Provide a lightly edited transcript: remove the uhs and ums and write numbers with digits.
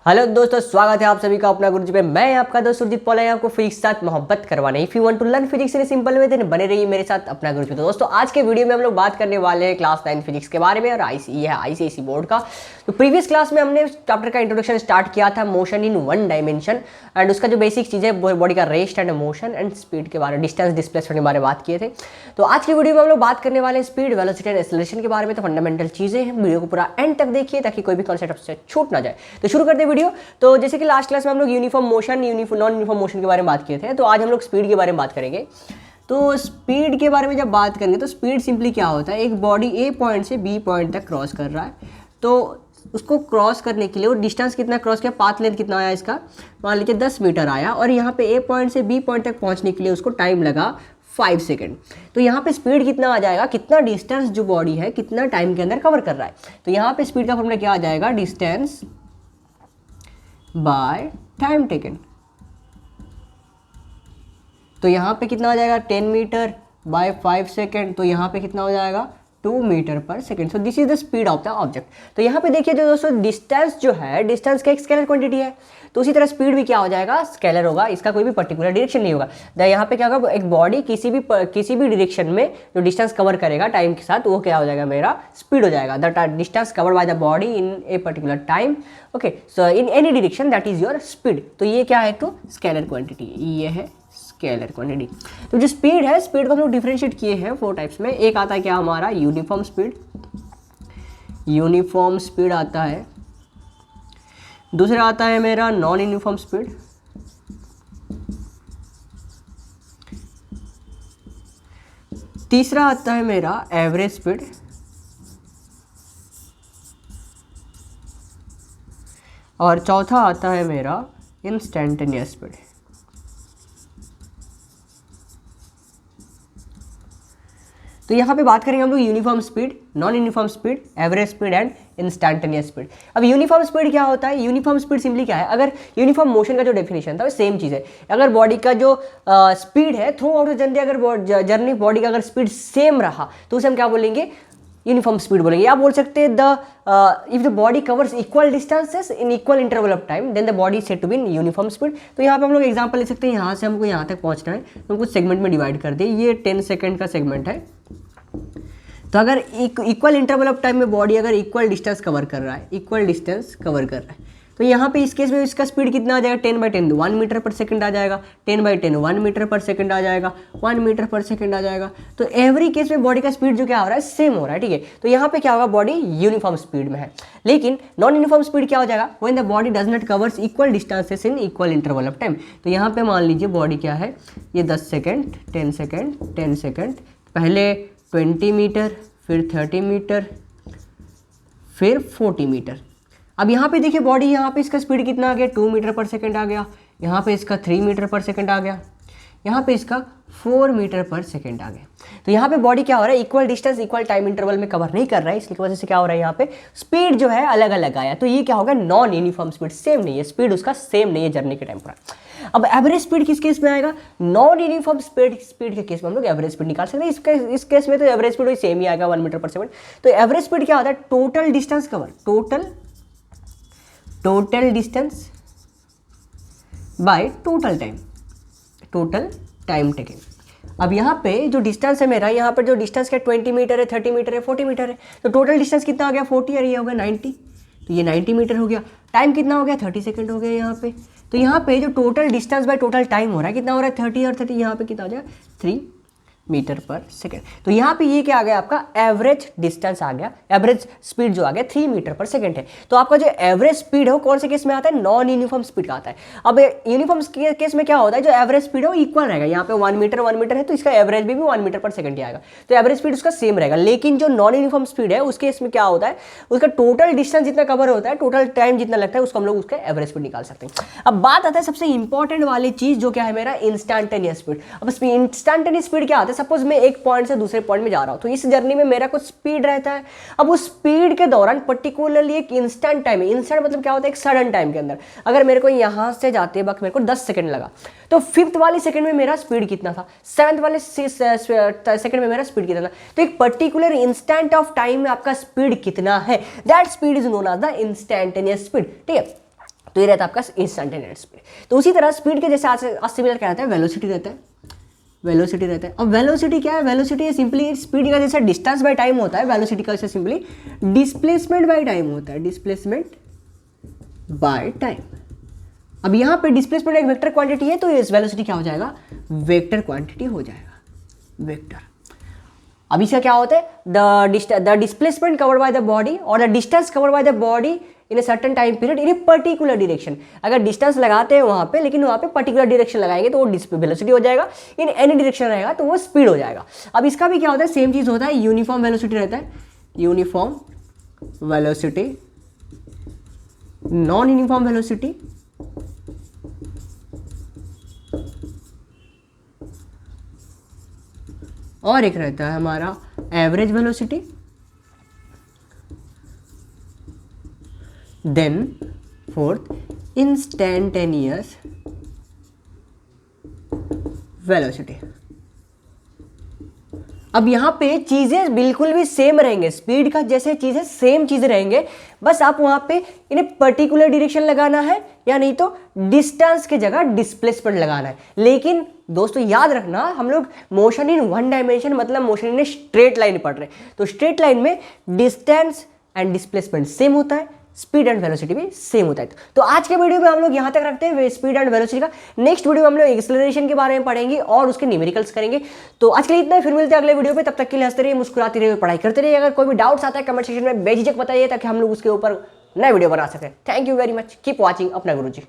Hello दोस्तों, स्वागत है आप सभी का अपना गुरुजी पे। मैं आपका दोस्त सुरजीत पॉल है, आपको फिजिक्स के साथ मोहब्बत करवाने। If you want to learn physics in simple way then बने रहिए मेरे साथ अपना गुरुजी पे। तो दोस्तों आज के वीडियो में हम लोग बात करने वाले हैं क्लास 9 फिजिक्स के बारे में और ये है आईसीएसई बोर्ड का। तो प्रीवियस क्लास में हमने चैप्टर का इंट्रोडक्शन स्टार्ट किया था motion in one dimension and उसका जो बेसिक चीज़ है बॉडी का rest and motion and speed के बारे में, डिस्टेंस डिस्प्लेसमेंट के बारे में बात किए थे। तो आज की वीडियो में हम लोग बात करने वाले हैं स्पीड, वेलोसिटी एंड एक्सेलरेशन के बारे में। तो फंडामेंटल चीज़ें हैं, वीडियो को पूरा एंड तक देखिए ताकि कोई भी कॉन्सेप्ट आपसे छूट ना जाए। तो शुरू करते हैं वीडियो। तो जैसे कि लास्ट क्लास में हम लोग uniform motion, non uniform motion के बारे में बात किए थे, तो आज हम लोग स्पीड के बारे में बात करेंगे। तो स्पीड के बारे में जब बात करेंगे तो स्पीड सिंपली क्या होता है, एक बॉडी ए पॉइंट से बी पॉइंट तक क्रॉस कर रहा है, तो उसको क्रॉस करने के लिए वो डिस्टेंस कितना क्रॉस किया, पाथ लेंथ कितना आया इसका, मान लीजिए 10 मीटर आया, और यहाँ पे ए पॉइंट से बी पॉइंट तक पहुँचने के लिए उसको टाइम लगा 5 सेकेंड। तो यहाँ पे स्पीड कितना आ जाएगा, कितना डिस्टेंस जो बॉडी है कितना टाइम के अंदर कवर कर रहा है। तो यहाँ पे स्पीड का फॉर्मूला क्या आ जाएगा, डिस्टेंस बाय टाइम टेकन। तो यहाँ पे कितना आ जाएगा 10 मीटर बाय 5 सेकेंड, तो यहाँ पे कितना हो जाएगा 2 मीटर पर second. So this is the speed of the object. तो यहाँ पे देखिए जो दोस्तों डिस्टेंस जो है, डिस्टेंस का एक स्केलर क्वांटिटी है, तो उसी तरह स्पीड भी क्या हो जाएगा, स्केलर होगा, इसका कोई भी पर्टिकुलर डायरेक्शन नहीं होगा। यहाँ पे क्या होगा, एक बॉडी किसी भी डायरेक्शन में जो डिस्टेंस कवर करेगा टाइम के साथ, वो क्या हो जाएगा, मेरा स्पीड हो जाएगा। The distance cover by the body in a particular time, okay, so in any direction that is your speed. तो ये क्या है, तो स्केलर क्वांटिटी, ये है स्केलर क्वांटिटी। तो जो स्पीड है, स्पीड को हम लोग डिफरेंशिएट किए हैं 4 टाइप्स में। एक आता है क्या हमारा यूनिफॉर्म स्पीड, यूनिफॉर्म स्पीड आता है। दूसरा आता है मेरा नॉन यूनिफॉर्म स्पीड। तीसरा आता है मेरा एवरेज स्पीड। और चौथा आता है मेरा इंस्टेंटेनियस स्पीड। तो यहाँ पे बात करेंगे हम लोग uniform speed, non uniform speed, average speed and instantaneous speed. अब यूनिफॉर्म स्पीड क्या होता है, यूनिफॉर्म स्पीड सिंपली क्या है, अगर यूनिफॉर्म मोशन का जो डेफिनेशन था वो सेम चीज़ है। अगर बॉडी का जो स्पीड है थ्रू आउट द जर्नी, अगर जर्नी बॉडी का अगर स्पीड सेम रहा तो उसे हम क्या बोलेंगे, यूनिफॉर्म स्पीड बोलेंगे। या बोल सकते हैं if the body covers equal distances in equal interval of time then the body said to be in uniform speed. तो यहाँ पे हम लोग एग्जांपल ले सकते हैं, यहाँ से हमको यहाँ तक पहुँचना है तो हम कुछ सेगमेंट में डिवाइड कर दें। ये 10 सेकेंड का सेगमेंट है, तो अगर इक्वल इंटरवल ऑफ टाइम में बॉडी अगर इक्वल डिस्टेंस कवर कर रहा है, इक्वल डिस्टेंस कवर कर रहा है, तो यहाँ पे इस केस में इसका स्पीड कितना आ जाएगा, 10/10 1 मीटर पर सेकंड आ जाएगा, 10/10 1 मीटर पर सेकंड आ जाएगा, 1 मीटर पर सेकंड आ जाएगा। तो एवरी केस में बॉडी का स्पीड जो क्या हो रहा है, सेम हो रहा है, ठीक है। तो यहाँ पे क्या होगा, बॉडी यूनिफॉर्म स्पीड में है। लेकिन नॉन यूनिफॉर्म स्पीड क्या हो जाएगा, when the body does not covers equal distances in equal interval of time. तो यहाँ पे मान लीजिए बॉडी क्या है, ये 10 सेकेंड 10 सेकेंड 10 सेकेंड, पहले 20 मीटर, फिर 30 मीटर, फिर 40 मीटर। अब यहाँ पे देखिए बॉडी, यहाँ पे इसका स्पीड कितना आ गया, 2 मीटर पर सेकंड आ गया, यहाँ पे इसका 3 मीटर पर सेकंड आ गया, यहाँ पे इसका 4 मीटर पर सेकंड आ गया। तो यहाँ पे बॉडी क्या हो रहा है, equal distance equal time interval में कवर नहीं कर रहा है, इसकी वजह से क्या हो रहा है, यहाँ पे स्पीड जो है अलग अलग आया। तो ये क्या होगा, नॉन यूनिफॉर्म स्पीड, सेम नहीं है स्पीड, उसका सेम नहीं है जर्नी के टाइम पर। अब एवरेज स्पीड किस केस में आएगा, नॉन यूनिफॉर्म स्पीड के केस में हम लोग एवरेज स्पीड निकाल सकते हैं। इस केस में तो एवरेज स्पीड वही सेम ही आएगा 1 मीटर पर सेकंड। तो एवरेज स्पीड क्या होता है, total distance cover, total distance by total time taken. अब यहाँ पे जो डिस्टेंस है मेरा, यहाँ पर जो डिस्टेंस क्या 20 मीटर है, 30 मीटर है, 40 मीटर है, तो टोटल डिस्टेंस कितना आ गया 40 और ये हो गया 90, तो ये 90 मीटर हो गया। टाइम कितना हो गया 30 सेकंड हो गया यहाँ पे। तो यहाँ पे जो total distance by total time हो रहा है, कितना हो रहा है 30 और 30, यहाँ पे कितना हो जाएगा 3 मीटर पर सेकेंड। तो यहाँ पे ये क्या आ गया, आपका एवरेज डिस्टेंस आ गया, एवरेज स्पीड जो आ गया 3 मीटर पर सेकेंड है। तो आपका जो एवरेज स्पीड है वो कौन से केस में आता है, नॉन यूनिफॉर्म स्पीड का आता है। अब यूनिफॉर्म केस में क्या होता है, जो एवरेज स्पीड है वो इक्वल रहेगा, यहाँ पे 1 मीटर है तो इसका एवरेज भी 1 मीटर पर सेकंड ही आएगा, तो एवरेज स्पीड उसका सेम रहेगा। लेकिन जो नॉन यूनिफॉर्म स्पीड है उस केस में क्या होता है, उसका टोटल डिस्टेंस जितना कवर होता है, टोटल टाइम जितना लगता है, उसको हम लोग उसका एवरेज स्पीड निकाल सकते हैं। अब बात आता है सबसे इंपॉर्टेंट वाली चीज जो क्या है, मेरा इंस्टेंटेनियस स्पीड। अब इंस्टेंटेनियस स्पीड क्या होता है, सपोज मैं एक पॉइंट से दूसरे पॉइंट में जा रहा हूं, तो इस जर्नी में मेरा कुछ स्पीड रहता है। अब उस स्पीड के दौरान पर्टिकुलरली एक इंस्टेंट टाइम है, इंस्टेंट मतलब क्या होता है, एक सडन टाइम के अंदर अगर मेरे को यहां से जाते वक्त मेरे को 10 सेकंड लगा, तो 5th वाली सेकंड में मेरा स्पीड कितना था, 7th वाले सेकंड में मेरा स्पीड कितना था। तो एक पर्टिकुलर इंस्टेंट ऑफ टाइम में आपका स्पीड कितना है, that speed is known as the instantaneous speed, ठीक है। तो ये रहता है आपका इंस्टेंटेनियस स्पीड। तो उसी तरह स्पीड के जैसे आज सिमिलर क्या रहता है, वेलोसिटी रहता है, वेलोसिटी रहता है। अब वेलोसिटी क्या है, वेलोसिटी सिंपली स्पीड का जैसे डिस्टेंस बाय टाइम होता है, वेलोसिटी का जैसे सिंपली डिस्प्लेसमेंट बाय टाइम होता है, डिस्प्लेसमेंट बाय टाइम। अब यहाँ पे डिस्प्लेसमेंट एक वेक्टर क्वांटिटी है, तो इस वेलोसिटी क्या हो जाएगा, वेक्टर क्वांटिटी हो जाएगा, वेक्टर। अब इसका क्या होता है, the displacement covered by the body और the distance covered by the body in a certain time period in a particular direction. अगर डिस्टेंस लगाते हैं वहाँ पे, लेकिन वहाँ पे पर्टिकुलर डायरेक्शन लगाएंगे तो वो वेलोसिटी हो जाएगा, इन एनी डायरेक्शन रहेगा तो वो स्पीड हो जाएगा। अब इसका भी क्या होता है, सेम चीज़ होता है, यूनिफॉर्म वेलोसिटी रहता है, uniform velocity, non uniform velocity, और एक रहता है हमारा average velocity, then fourth instantaneous velocity. अब यहाँ पे चीज़ें बिल्कुल भी सेम रहेंगे, स्पीड का जैसे चीज़ें सेम चीज़ें रहेंगे, बस आप वहाँ पे इन्हें पर्टिकुलर डायरेक्शन लगाना है या नहीं तो डिस्टेंस की जगह डिस्प्लेसमेंट लगाना है। लेकिन दोस्तों याद रखना, हम लोग मोशन इन वन डायमेंशन मतलब मोशन इन स्ट्रेट लाइन पढ़ रहे हैं, तो स्ट्रेट लाइन में डिस्टेंस एंड डिस्प्लेसमेंट सेम होता है, स्पीड एंड वेलोसिटी भी सेम होता है। तो आज के वीडियो में हम लोग यहाँ तक रखते हैं स्पीड एंड वेलोसिटी का। नेक्स्ट वीडियो में हम लोग एक्सेलरेशन के बारे में पढ़ेंगे और उसके न्यूमेरिकल्स करेंगे। तो आज के लिए इतना, फिर मिलते हैं अगले वीडियो पे। तब तक के लिए हंसते रहिए, मुस्कुराते रहिए, पढ़ाई करते रहिए। अगर कोई भी डाउट्स आता है कमेंट सेक्शन में बेझिझक बताइए, ताकि हम लोग उसके ऊपर नया वीडियो बना सकें। Thank you very much, keep watching अपना गुरुजी।